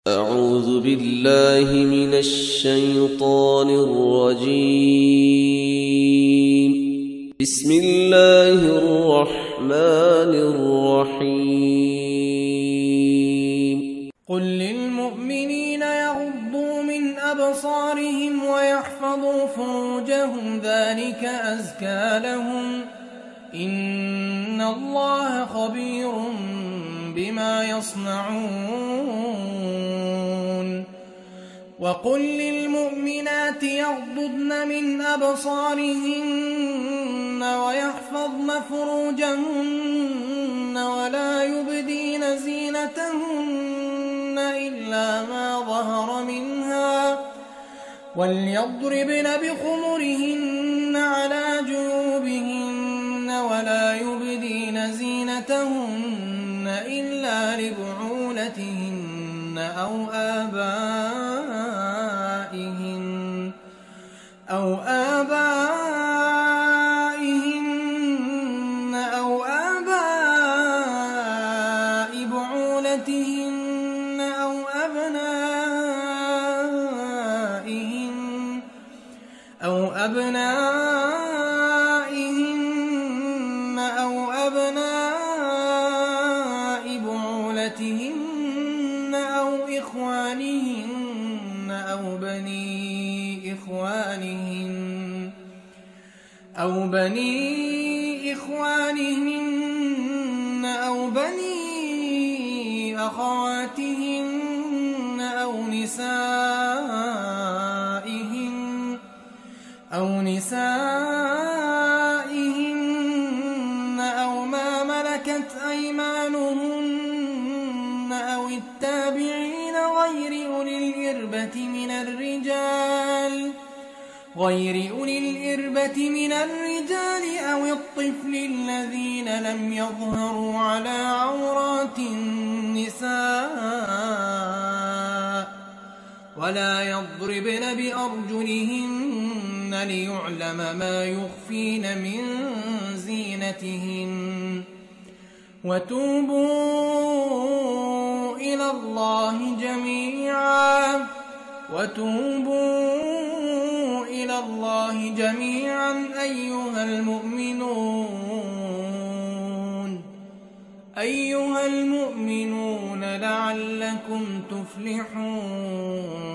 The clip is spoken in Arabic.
أعوذ بالله من الشيطان الرجيم. بسم الله الرحمن الرحيم. قل للمؤمنين يغضوا من أبصارهم ويحفظوا فروجهم ذلك أزكى لهم إن الله خبير بما يصنعون. وقل للمؤمنات يغضضن من أبصارهن ويحفظن فروجهن ولا يبدين زينتهن إلا ما ظهر منها وليضربن بخمرهن على جيوبهن ولا يبدين زينتهن إلا لبعولتهن أو آبائهن أو آباء بعولتهن أو أبنائهن أو أبناء بعولتهن أو إخوانهن أو بني إخوانهن أو بني أخواتهن أو نسائهن أو ما ملكت أيمانهن أو التابعين غير أولي الإربة من الرجال أو الطفل الذين لم يظهروا على عورات النساء ولا يضربن بأرجلهن ليعلم ما يخفين من زينتهن. وتوبوا إلى الله جميعا أيها المؤمنون لعلكم تفلحون.